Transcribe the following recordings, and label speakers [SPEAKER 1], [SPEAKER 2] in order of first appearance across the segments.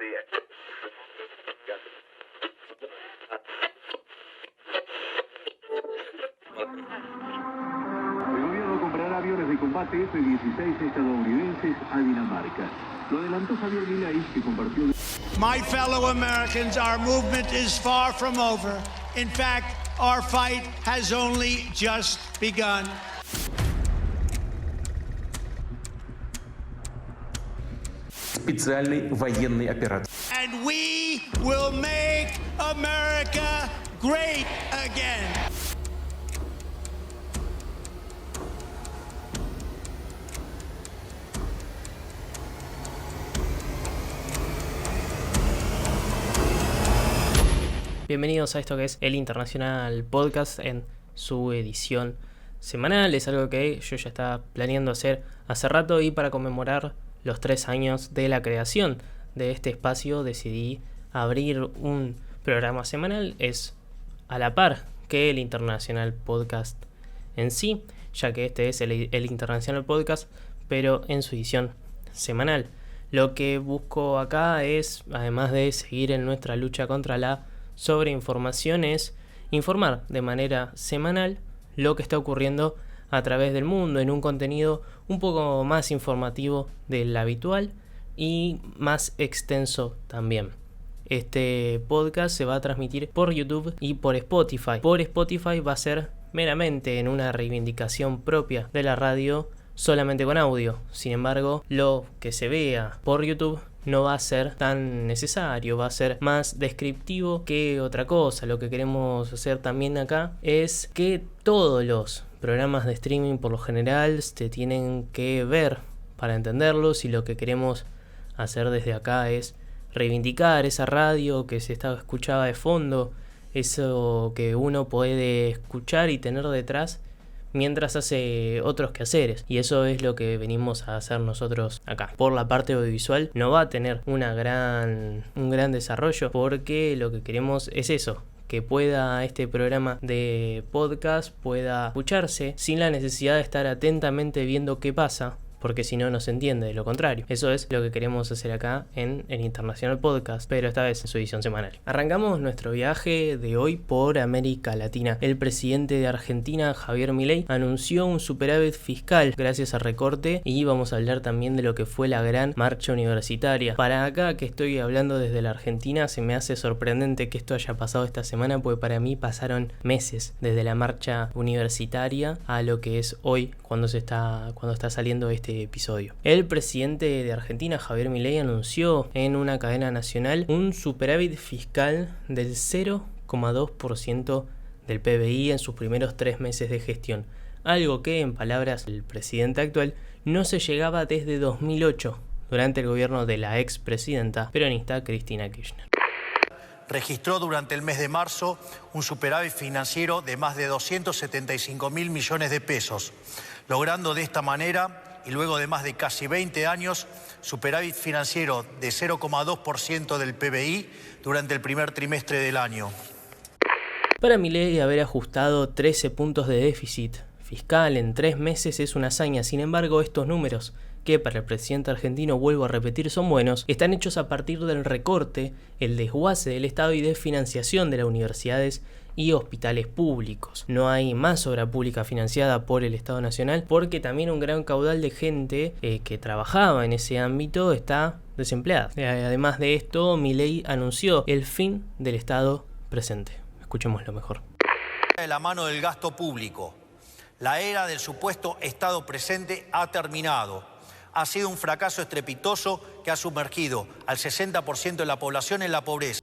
[SPEAKER 1] El gobierno comprará aviones de combate F-16 estadounidenses a Dinamarca. Lo adelantó Javier Milei, que compartió...
[SPEAKER 2] My fellow Americans, our movement is far from over. In fact, our fight has only just begun.
[SPEAKER 3] Специальной военной операции.
[SPEAKER 2] And we will make America great again.
[SPEAKER 4] Bienvenidos a esto que es el Internacional Podcast en su edición semanal. Es algo que yo ya estaba planeando hacer hace rato y para conmemorar los 3 años de la creación de este espacio decidí abrir un programa semanal. Es a la par que el Internacional Podcast en sí, ya que este es el Internacional Podcast, pero en su edición semanal. Lo que busco acá es, además de seguir en nuestra lucha contra la sobreinformación, es informar de manera semanal lo que está ocurriendo a través del mundo en un contenido un poco más informativo del habitual y más extenso también. Este podcast se va a transmitir por YouTube y por Spotify. Por Spotify va a ser meramente en una reivindicación propia de la radio, solamente con audio. Sin embargo, lo que se vea por YouTube no va a ser tan necesario, va a ser más descriptivo que otra cosa. Lo que queremos hacer también acá es que todos los programas de streaming por lo general se tienen que ver para entenderlos, y lo que queremos hacer desde acá es reivindicar esa radio que se escuchaba de fondo, eso que uno puede escuchar y tener detrás mientras hace otros quehaceres, y eso es lo que venimos a hacer nosotros acá. Por la parte audiovisual no va a tener un gran desarrollo, porque lo que queremos es eso, que pueda este programa de podcast pueda escucharse sin la necesidad de estar atentamente viendo qué pasa, porque si no, no se entiende, de lo contrario. Eso es lo que queremos hacer acá en el Internacional Podcast, pero esta vez en su edición semanal. Arrancamos nuestro viaje de hoy por América Latina. El presidente de Argentina, Javier Milei, anunció un superávit fiscal gracias al recorte, y vamos a hablar también de lo que fue la gran marcha universitaria. Para acá, que estoy hablando desde la Argentina, se me hace sorprendente que esto haya pasado esta semana, porque para mí pasaron meses desde la marcha universitaria a lo que es hoy, cuando está saliendo este episodio. El presidente de Argentina, Javier Milei, anunció en una cadena nacional un superávit fiscal del 0,2% del PBI en sus primeros 3 meses de gestión, algo que, en palabras del presidente actual, no se llegaba desde 2008, durante el gobierno de la expresidenta peronista Cristina Kirchner.
[SPEAKER 5] Registró durante el mes de marzo un superávit financiero de más de 275.000 millones de pesos, logrando de esta manera, y luego de más de casi 20 años, superávit financiero de 0,2% del PBI durante el primer trimestre del año.
[SPEAKER 4] Para Milei, haber ajustado 13 puntos de déficit fiscal en 3 meses es una hazaña. Sin embargo, estos números, que para el presidente argentino, vuelvo a repetir, son buenos, están hechos a partir del recorte, el desguace del Estado y de financiación de las universidades y hospitales públicos. No hay más obra pública financiada por el Estado Nacional, porque también un gran caudal de gente que trabajaba en ese ámbito está desempleada. Además de esto, Milei anunció el fin del Estado presente. Escuchémoslo mejor.
[SPEAKER 5] De la mano del gasto público, la era del supuesto Estado presente ha terminado. Ha sido un fracaso estrepitoso que ha sumergido al 60% de la población en la pobreza.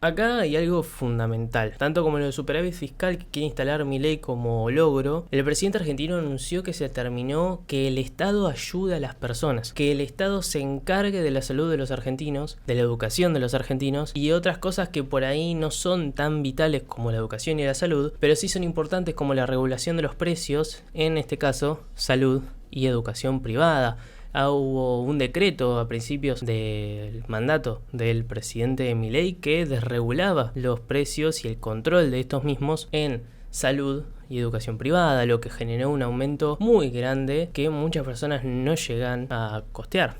[SPEAKER 4] Acá hay algo fundamental. Tanto como el superávit fiscal que quiere instalar Milei como logro, el presidente argentino anunció que se terminó que el Estado ayude a las personas, que el Estado se encargue de la salud de los argentinos, de la educación de los argentinos y otras cosas que por ahí no son tan vitales como la educación y la salud, pero sí son importantes, como la regulación de los precios, en este caso salud y educación privada. Hubo un decreto a principios del mandato del presidente Milei que desregulaba los precios y el control de estos mismos en salud y educación privada, lo que generó un aumento muy grande que muchas personas no llegan a costear.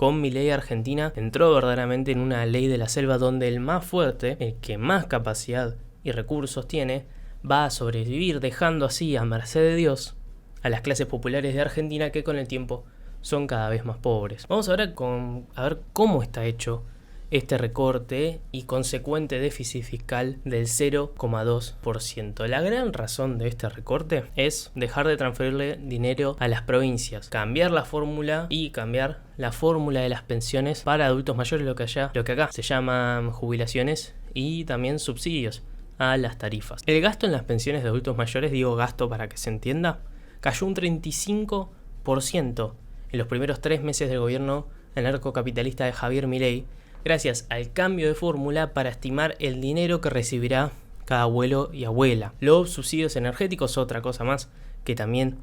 [SPEAKER 4] Con Milei, Argentina entró verdaderamente en una ley de la selva donde el más fuerte, el que más capacidad y recursos tiene, va a sobrevivir, dejando así a merced de Dios a las clases populares de Argentina, que con el tiempo son cada vez más pobres. Vamos ahora a ver cómo está hecho este recorte y consecuente déficit fiscal del 0,2%. La gran razón de este recorte es dejar de transferirle dinero a las provincias, cambiar la fórmula de las pensiones para adultos mayores, lo que acá se llaman jubilaciones, y también subsidios a las tarifas. El gasto en las pensiones de adultos mayores, digo gasto para que se entienda, cayó un 35% en los primeros 3 meses del gobierno anarcocapitalista de Javier Milei, gracias al cambio de fórmula para estimar el dinero que recibirá cada abuelo y abuela. Los subsidios energéticos, otra cosa más que también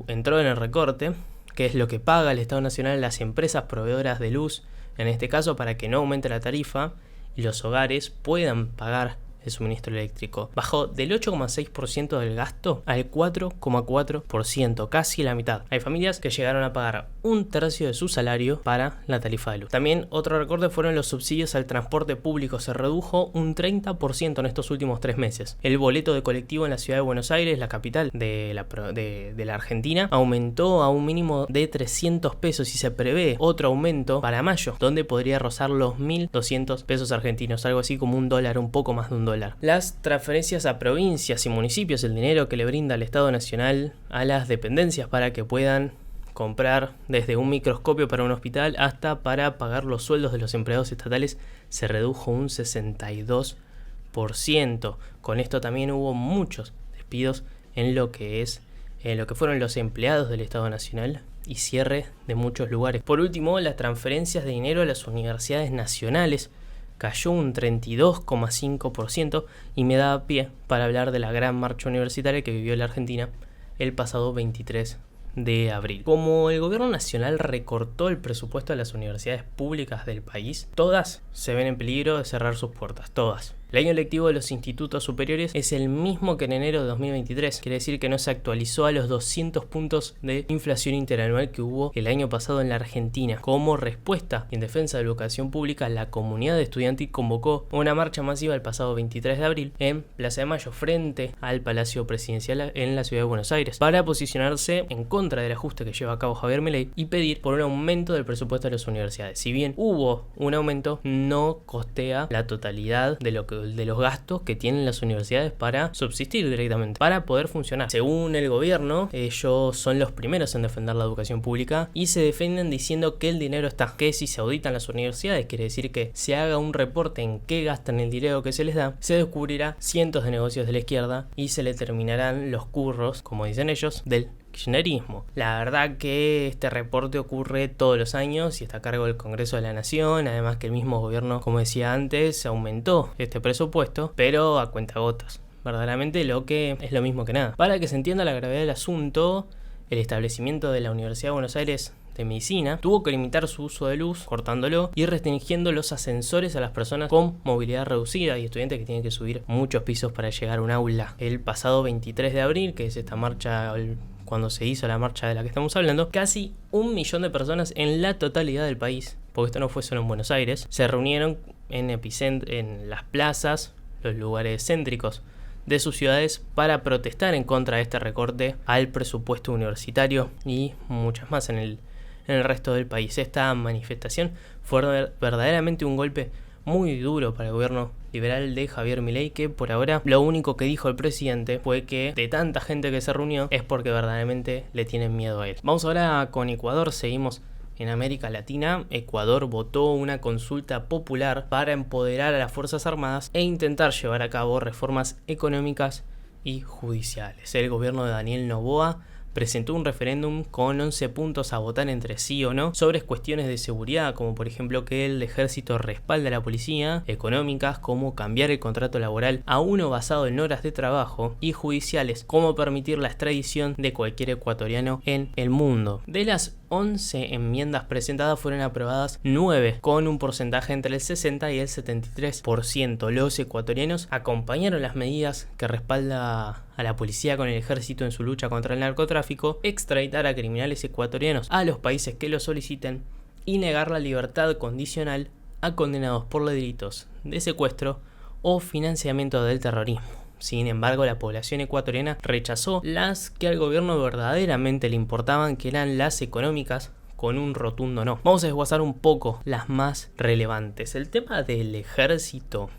[SPEAKER 4] entró en el recorte, que es lo que paga el Estado Nacional a las empresas proveedoras de luz, en este caso para que no aumente la tarifa y los hogares puedan pagar el suministro eléctrico. Bajó del 8,6% del gasto al 4,4%, casi la mitad. Hay familias que llegaron a pagar 1/3 de su salario para la tarifa de luz. También otro recorte fueron los subsidios al transporte público. Se redujo un 30% en estos últimos 3 meses. El boleto de colectivo en la ciudad de Buenos Aires, la capital de la Argentina, aumentó a un mínimo de 300 pesos y se prevé otro aumento para mayo, donde podría rozar los 1.200 pesos argentinos, algo así como $1, un poco más de $1. Las transferencias a provincias y municipios, el dinero que le brinda el Estado Nacional a las dependencias para que puedan comprar desde un microscopio para un hospital hasta para pagar los sueldos de los empleados estatales, se redujo un 62%. Con esto también hubo muchos despidos en lo que fueron los empleados del Estado Nacional y cierre de muchos lugares. Por último, las transferencias de dinero a las universidades nacionales cayó un 32,5% y me da pie para hablar de la gran marcha universitaria que vivió la Argentina el pasado 23 de abril. Como el gobierno nacional recortó el presupuesto de las universidades públicas del país, todas se ven en peligro de cerrar sus puertas, todas. El año lectivo de los institutos superiores es el mismo que en enero de 2023, quiere decir que no se actualizó a los 200 puntos de inflación interanual que hubo el año pasado en la Argentina. Como respuesta en defensa de la educación pública, la comunidad estudiantil convocó una marcha masiva el pasado 23 de abril en Plaza de Mayo, frente al Palacio Presidencial en la ciudad de Buenos Aires, para posicionarse en contra del ajuste que lleva a cabo Javier Milei y pedir por un aumento del presupuesto de las universidades. Si bien hubo un aumento, no costea la totalidad de los gastos que tienen las universidades para subsistir directamente, para poder funcionar. Según el gobierno, ellos son los primeros en defender la educación pública y se defienden diciendo que el dinero está, que si se auditan las universidades, quiere decir que se haga un reporte en qué gastan el dinero que se les da, se descubrirá cientos de negocios de la izquierda y se le terminarán los curros, como dicen ellos, del kirchnerismo. La verdad que este reporte ocurre todos los años y está a cargo del Congreso de la Nación, además que el mismo gobierno, como decía antes, aumentó este presupuesto, pero a cuentagotas. Verdaderamente lo que es lo mismo que nada. Para que se entienda la gravedad del asunto, el establecimiento de la Universidad de Buenos Aires de Medicina tuvo que limitar su uso de luz, cortándolo y restringiendo los ascensores a las personas con movilidad reducida y estudiantes que tienen que subir muchos pisos para llegar a un aula. El pasado 23 de abril, que es esta marcha, cuando se hizo la marcha de la que estamos hablando, casi 1 millón de personas en la totalidad del país, porque esto no fue solo en Buenos Aires, se reunieron en las plazas, los lugares céntricos de sus ciudades para protestar en contra de este recorte al presupuesto universitario y muchas más en el resto del país. Esta manifestación fue verdaderamente un golpe muy duro para el gobierno liberal de Javier Milei, que por ahora lo único que dijo el presidente fue que de tanta gente que se reunió es porque verdaderamente le tienen miedo a él. Vamos ahora con Ecuador, seguimos en América Latina. Ecuador votó una consulta popular para empoderar a las Fuerzas Armadas e intentar llevar a cabo reformas económicas y judiciales. El gobierno de Daniel Noboa presentó un referéndum con 11 puntos a votar entre sí o no sobre cuestiones de seguridad, como por ejemplo que el ejército respalde a la policía, económicas como cambiar el contrato laboral a uno basado en horas de trabajo, y judiciales como permitir la extradición de cualquier ecuatoriano en el mundo. De las 11 enmiendas presentadas fueron aprobadas 9 con un porcentaje entre el 60 y el 73%. Los ecuatorianos acompañaron las medidas que respalda a la policía con el ejército en su lucha contra el narcotráfico, extraditar a criminales ecuatorianos a los países que lo soliciten y negar la libertad condicional a condenados por los delitos de secuestro o financiamiento del terrorismo. Sin embargo, la población ecuatoriana rechazó las que al gobierno verdaderamente le importaban, que eran las económicas, con un rotundo no. Vamos a desguazar un poco las más relevantes. El tema del ejército,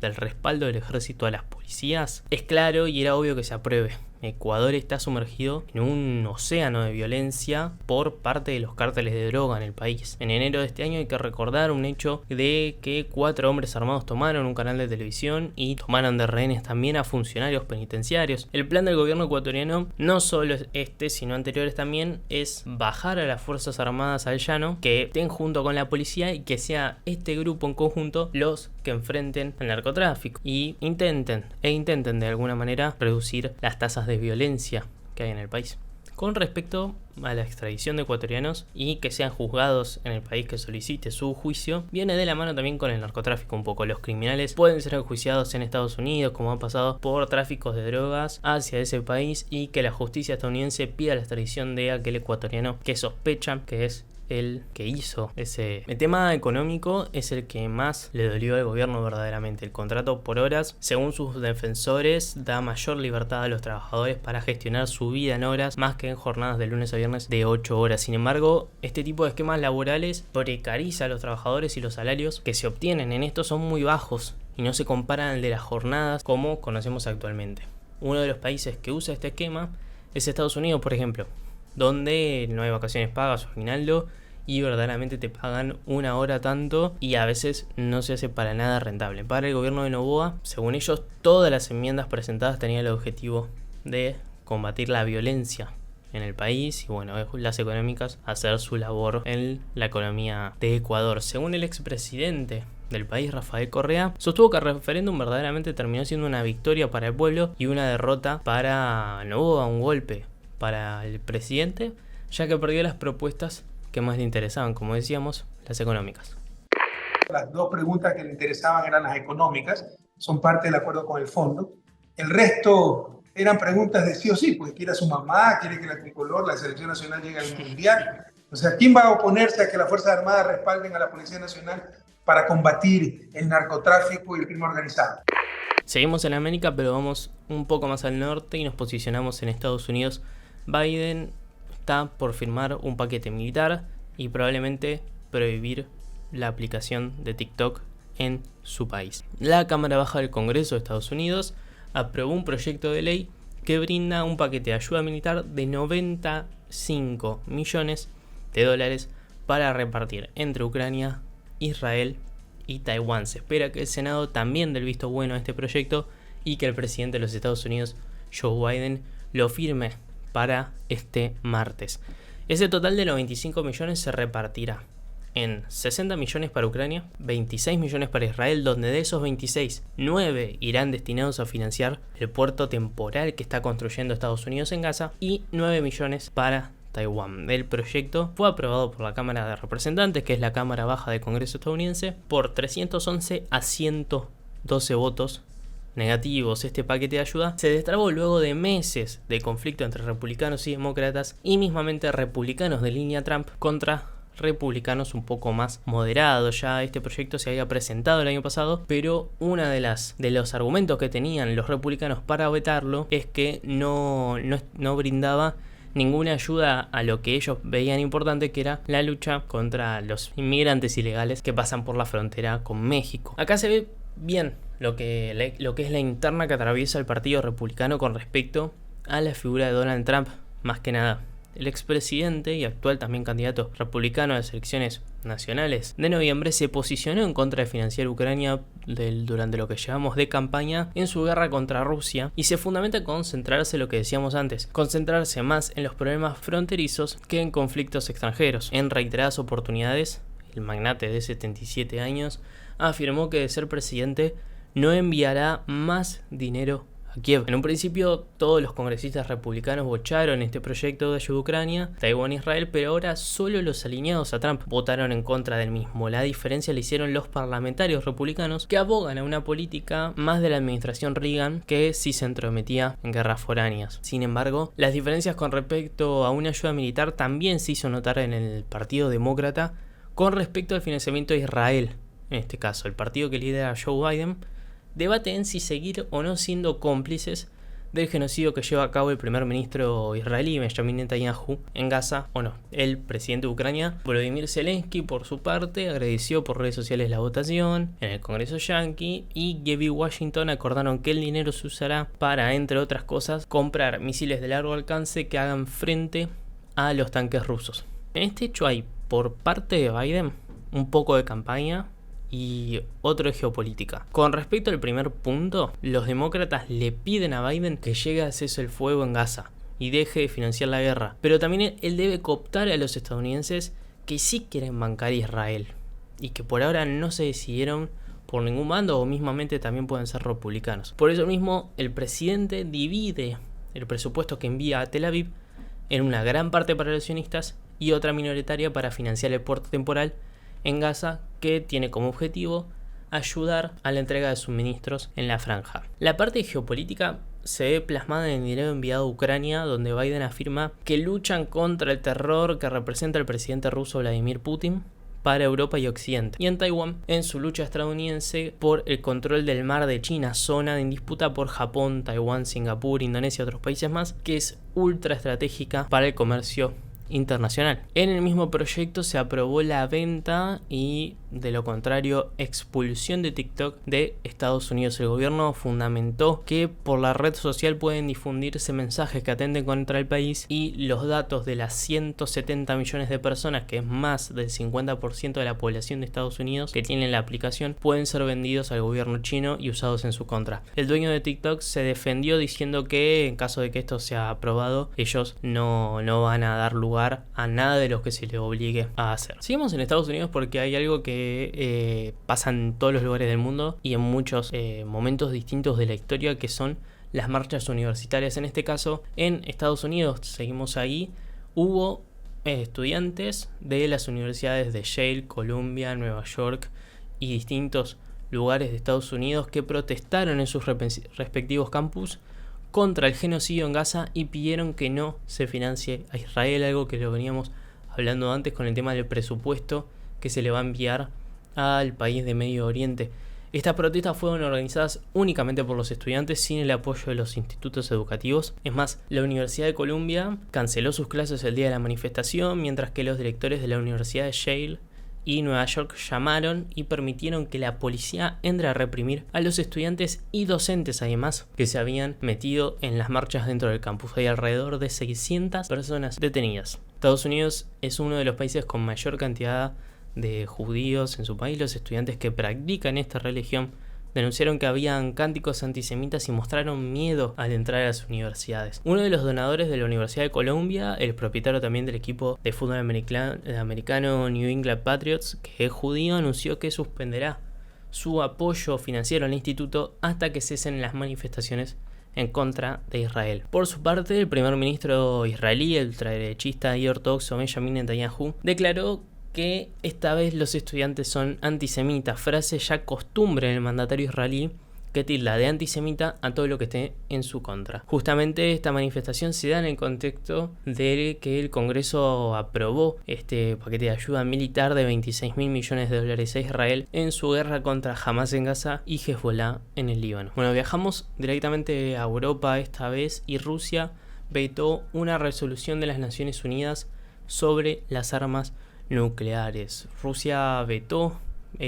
[SPEAKER 4] del respaldo del ejército a las policías, es claro y era obvio que se apruebe. Ecuador está sumergido en un océano de violencia por parte de los cárteles de droga en el país. En enero de este año hay que recordar un hecho de que 4 hombres armados tomaron un canal de televisión y tomaron de rehenes también a funcionarios penitenciarios. El plan del gobierno ecuatoriano, no solo este, sino anteriores también, es bajar a las Fuerzas Armadas al llano, que estén junto con la policía y que sea este grupo en conjunto los que enfrenten al narcotráfico y intenten de alguna manera reducir las tasas de violencia que hay en el país. Con respecto a la extradición de ecuatorianos y que sean juzgados en el país que solicite su juicio, viene de la mano también con el narcotráfico un poco. Los criminales pueden ser enjuiciados en Estados Unidos, como ha pasado, por tráficos de drogas hacia ese país, y que la justicia estadounidense pida la extradición de aquel ecuatoriano que sospecha que es el que hizo ese. El tema económico es el que más le dolió al gobierno verdaderamente. El contrato por horas, según sus defensores, da mayor libertad a los trabajadores para gestionar su vida en horas, más que en jornadas de lunes a viernes de 8 horas. Sin embargo, este tipo de esquemas laborales precariza a los trabajadores y los salarios que se obtienen en esto son muy bajos y no se comparan al de las jornadas como conocemos actualmente. Uno de los países que usa este esquema es Estados Unidos, por ejemplo, donde no hay vacaciones pagas o aguinaldo y verdaderamente te pagan una hora tanto y a veces no se hace para nada rentable. Para el gobierno de Noboa, según ellos, todas las enmiendas presentadas tenían el objetivo de combatir la violencia en el país y bueno, las económicas hacer su labor en la economía de Ecuador. Según el expresidente del país, Rafael Correa, sostuvo que el referéndum verdaderamente terminó siendo una victoria para el pueblo y una derrota para Noboa, un golpe para el presidente, ya que perdió las propuestas que más le interesaban, como decíamos, las económicas.
[SPEAKER 3] Las 2 preguntas que le interesaban eran las económicas, son parte del acuerdo con el fondo. El resto eran preguntas de sí o sí, pues quiere a su mamá, quiere que la tricolor, la selección nacional llegue al mundial. O sea, ¿quién va a oponerse a que las Fuerzas Armadas respalden a la Policía Nacional para combatir el narcotráfico y el crimen organizado?
[SPEAKER 4] Seguimos en América, pero vamos un poco más al norte y nos posicionamos en Estados Unidos. Biden está por firmar un paquete militar y probablemente prohibir la aplicación de TikTok en su país. La Cámara Baja del Congreso de Estados Unidos aprobó un proyecto de ley que brinda un paquete de ayuda militar de 95 millones de dólares para repartir entre Ucrania, Israel y Taiwán. Se espera que el Senado también dé el visto bueno a este proyecto y que el presidente de los Estados Unidos, Joe Biden, lo firme para este martes. Ese total de los 25 millones se repartirá en 60 millones para Ucrania, 26 millones para Israel, donde de esos 26, 9 irán destinados a financiar el puerto temporal que está construyendo Estados Unidos en Gaza, y 9 millones para Taiwán. El proyecto fue aprobado por la Cámara de Representantes, que es la Cámara Baja del Congreso estadounidense, por 311 a 112 votos negativos. Este paquete de ayuda se destrabó luego de meses de conflicto entre republicanos y demócratas, y mismamente republicanos de línea Trump contra republicanos un poco más moderados. Ya este proyecto se había presentado el año pasado, pero uno de los argumentos que tenían los republicanos para vetarlo es que no brindaba ninguna ayuda a lo que ellos veían importante, que era la lucha contra los inmigrantes ilegales que pasan por la frontera con México. Acá se ve bien lo que es la interna que atraviesa el Partido Republicano con respecto a la figura de Donald Trump. Más que nada, el expresidente y actual también candidato republicano a las elecciones nacionales de noviembre se posicionó en contra de financiar Ucrania durante lo que llevamos de campaña en su guerra contra Rusia, y se fundamenta en concentrarse, lo que decíamos antes, concentrarse más en los problemas fronterizos que en conflictos extranjeros. En reiteradas oportunidades, el magnate de 77 años afirmó que de ser presidente no enviará más dinero a Kiev. En un principio todos los congresistas republicanos bocharon este proyecto de ayuda a Ucrania, Taiwán e Israel, pero ahora solo los alineados a Trump votaron en contra del mismo. La diferencia la hicieron los parlamentarios republicanos, que abogan a una política más de la administración Reagan, que sí se entrometía en guerras foráneas. Sin embargo, las diferencias con respecto a una ayuda militar también se hizo notar en el Partido Demócrata, Con respecto al financiamiento de Israel, en este caso, el partido que lidera Joe Biden debate en si seguir o no siendo cómplices del genocidio que lleva a cabo el primer ministro israelí Benjamin Netanyahu en Gaza o no. El presidente de Ucrania, Volodymyr Zelensky, por su parte, agradeció por redes sociales la votación en el Congreso yanqui, y Kiev y Washington acordaron que el dinero se usará para, entre otras cosas, comprar misiles de largo alcance que hagan frente a los tanques rusos. En este hecho hay, por parte de Biden, un poco de campaña y otro de geopolítica. Con respecto al primer punto, los demócratas le piden a Biden que llegue al cese el fuego en Gaza y deje de financiar la guerra, pero también él debe cooptar a los estadounidenses que sí quieren bancar a Israel y que por ahora no se decidieron por ningún bando, o mismamente también pueden ser republicanos. Por eso mismo, el presidente divide el presupuesto que envía a Tel Aviv en una gran parte para los sionistas y otra minoritaria para financiar el puerto temporal en Gaza, que tiene como objetivo ayudar a la entrega de suministros en la franja. La parte geopolítica se ve plasmada en el dinero enviado a Ucrania, donde Biden afirma que luchan contra el terror que representa el presidente ruso Vladimir Putin para Europa y Occidente, y en Taiwán en su lucha estadounidense por el control del mar de China, zona en disputa por Japón, Taiwán, Singapur, Indonesia y otros países más, que es ultra estratégica para el comercio internacional. En el mismo proyecto se aprobó la venta y, de lo contrario, expulsión de TikTok de Estados Unidos. El gobierno fundamentó que por la red social pueden difundirse mensajes que atenten contra el país, y los datos de las 170 millones de personas, que es más del 50% de la población de Estados Unidos que tienen la aplicación, pueden ser vendidos al gobierno chino y usados en su contra. El dueño de TikTok se defendió diciendo que en caso de que esto sea aprobado, ellos no van a dar lugar a nada de lo que se le obligue a hacer. Seguimos en Estados Unidos porque hay algo que pasa en todos los lugares del mundo y en muchos momentos distintos de la historia, que son las marchas universitarias. En este caso, en Estados Unidos, seguimos ahí, hubo estudiantes de las universidades de Yale, Columbia, Nueva York y distintos lugares de Estados Unidos que protestaron en sus respectivos campus contra el genocidio en Gaza y pidieron que no se financie a Israel, algo que lo veníamos hablando antes con el tema del presupuesto que se le va a enviar al país de Medio Oriente. Estas protestas fueron organizadas únicamente por los estudiantes, sin el apoyo de los institutos educativos. Es más, la Universidad de Columbia canceló sus clases el día de la manifestación, mientras que los directores de la Universidad de Yale y Nueva York llamaron y permitieron que la policía entre a reprimir a los estudiantes y docentes, además, que se habían metido en las marchas dentro del campus. Hay alrededor de 600 personas detenidas. Estados Unidos es uno de los países con mayor cantidad de judíos en su país. Los estudiantes que practican esta religión denunciaron que habían cánticos antisemitas y mostraron miedo al entrar a las universidades. Uno de los donadores de la Universidad de Columbia, el propietario también del equipo de fútbol americano New England Patriots, que es judío, anunció que suspenderá su apoyo financiero al instituto hasta que cesen las manifestaciones en contra de Israel. Por su parte, el primer ministro israelí, el ultraderechista y ortodoxo Benjamin Netanyahu, declaró que esta vez los estudiantes son antisemitas, frase ya costumbre en el mandatario israelí, que tilda de antisemita a todo lo que esté en su contra. Justamente esta manifestación se da en el contexto de que el Congreso aprobó este paquete de ayuda militar de $26.000 millones a Israel en su guerra contra Hamas en Gaza y Hezbollah en el Líbano. Bueno, viajamos directamente a Europa esta vez, y Rusia vetó una resolución de las Naciones Unidas sobre las armas nucleares. Rusia vetó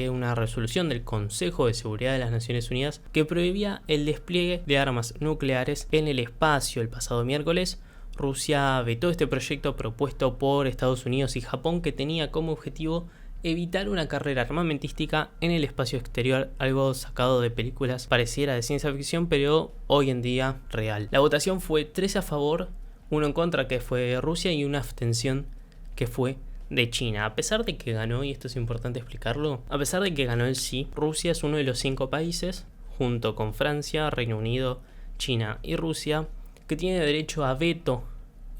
[SPEAKER 4] una resolución del Consejo de Seguridad de las Naciones Unidas que prohibía el despliegue de armas nucleares en el espacio. El pasado miércoles, Rusia vetó este proyecto propuesto por Estados Unidos y Japón, que tenía como objetivo evitar una carrera armamentística en el espacio exterior, algo sacado de películas pareciera de ciencia ficción, pero hoy en día real. La votación fue 3 a favor, 1 en contra, que fue Rusia, y una abstención, que fue de China. A pesar de que ganó, y esto es importante explicarlo, a pesar de que ganó el sí, Rusia es uno de los 5 países, junto con Francia, Reino Unido, China y Rusia, que tiene derecho a veto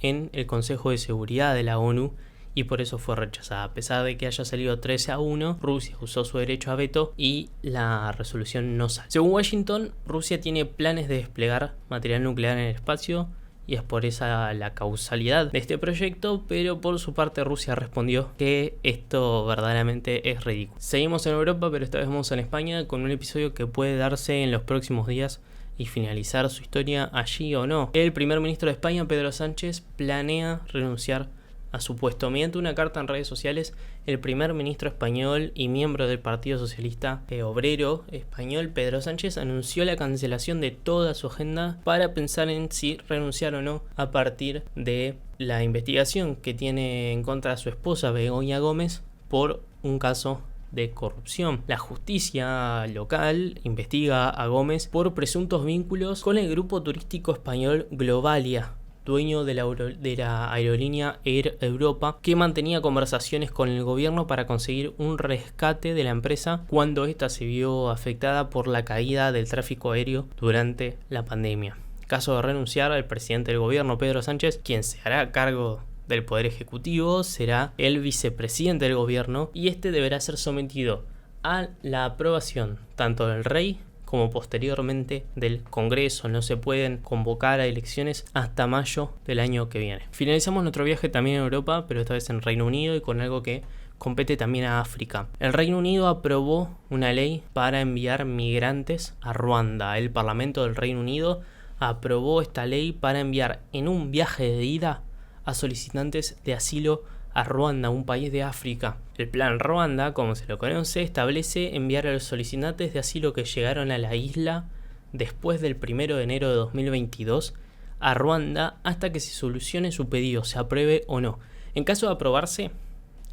[SPEAKER 4] en el Consejo de Seguridad de la ONU, y por eso fue rechazada. A pesar de que haya salido 13-1, Rusia usó su derecho a veto y la resolución no sale. Según Washington, Rusia tiene planes de desplegar material nuclear en el espacio y es por esa la causalidad de este proyecto, pero por su parte Rusia respondió que esto verdaderamente es ridículo. Seguimos en Europa, pero esta vez vamos en España con un episodio que puede darse en los próximos días y finalizar su historia allí o no. El primer ministro de España, Pedro Sánchez, planea renunciar a su puesto. Mediante una carta en redes sociales, el primer ministro español y miembro del Partido Socialista Obrero Español, Pedro Sánchez, anunció la cancelación de toda su agenda para pensar en si renunciar o no a partir de la investigación que tiene en contra de su esposa, Begoña Gómez, por un caso de corrupción. La justicia local investiga a Gómez por presuntos vínculos con el grupo turístico español Globalia, dueño de la aerolínea Air Europa, que mantenía conversaciones con el gobierno para conseguir un rescate de la empresa cuando ésta se vio afectada por la caída del tráfico aéreo durante la pandemia. Caso de renunciar, el presidente del gobierno, Pedro Sánchez, quien se hará cargo del Poder Ejecutivo, será el vicepresidente del gobierno y este deberá ser sometido a la aprobación tanto del rey como posteriormente del Congreso. No se pueden convocar a elecciones hasta mayo del año que viene. Finalizamos nuestro viaje también en Europa, pero esta vez en Reino Unido y con algo que compete también a África. El Reino Unido aprobó una ley para enviar migrantes a Ruanda. El Parlamento del Reino Unido aprobó esta ley para enviar en un viaje de ida a solicitantes de asilo a Ruanda, un país de África. El Plan Ruanda, como se lo conoce, establece enviar a los solicitantes de asilo que llegaron a la isla después del 1 de enero de 2022 a Ruanda hasta que se solucione su pedido, se apruebe o no. En caso de aprobarse,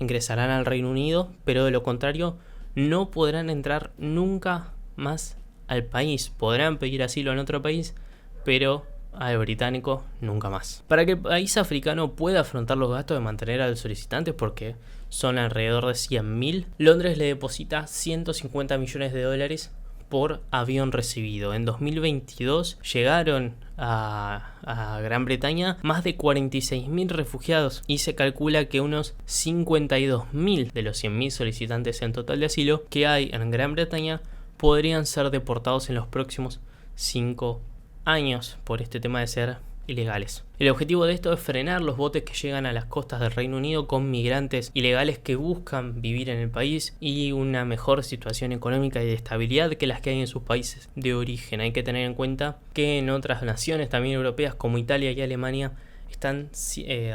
[SPEAKER 4] ingresarán al Reino Unido, pero de lo contrario no podrán entrar nunca más al país. Podrán pedir asilo en otro país, pero al británico nunca más. Para que el país africano pueda afrontar los gastos de mantener a los solicitantes, porque son alrededor de 100.000, Londres le deposita 150 millones de dólares por avión recibido. En 2022 llegaron a Gran Bretaña más de 46.000 refugiados y se calcula que unos 52.000 de los 100.000 solicitantes en total de asilo que hay en Gran Bretaña podrían ser deportados en los próximos 5 años por este tema de ser ilegales. El objetivo de esto es frenar los botes que llegan a las costas del Reino Unido con migrantes ilegales que buscan vivir en el país y una mejor situación económica y de estabilidad que las que hay en sus países de origen. Hay que tener en cuenta que en otras naciones también europeas como Italia y Alemania están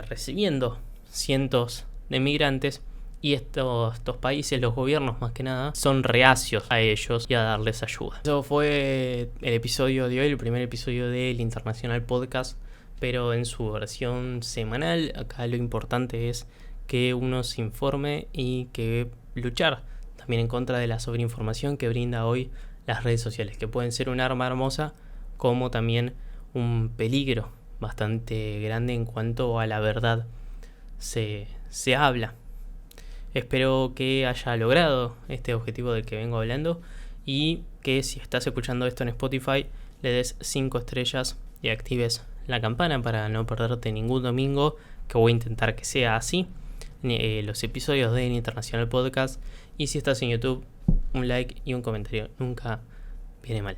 [SPEAKER 4] recibiendo cientos de migrantes y estos países, los gobiernos más que nada, son reacios a ellos y a darles ayuda. Eso fue el episodio de hoy, el primer episodio del Internacional Podcast, pero en su versión semanal. Acá lo importante es que uno se informe y que luchar también en contra de la sobreinformación que brinda hoy las redes sociales, que pueden ser un arma hermosa como también un peligro bastante grande en cuanto a la verdad se habla. Espero que haya logrado este objetivo del que vengo hablando y que si estás escuchando esto en Spotify le des 5 estrellas y actives la campana para no perderte ningún domingo, que voy a intentar que sea así, los episodios del Internacional Podcast. Y si estás en YouTube, un like y un comentario nunca viene mal.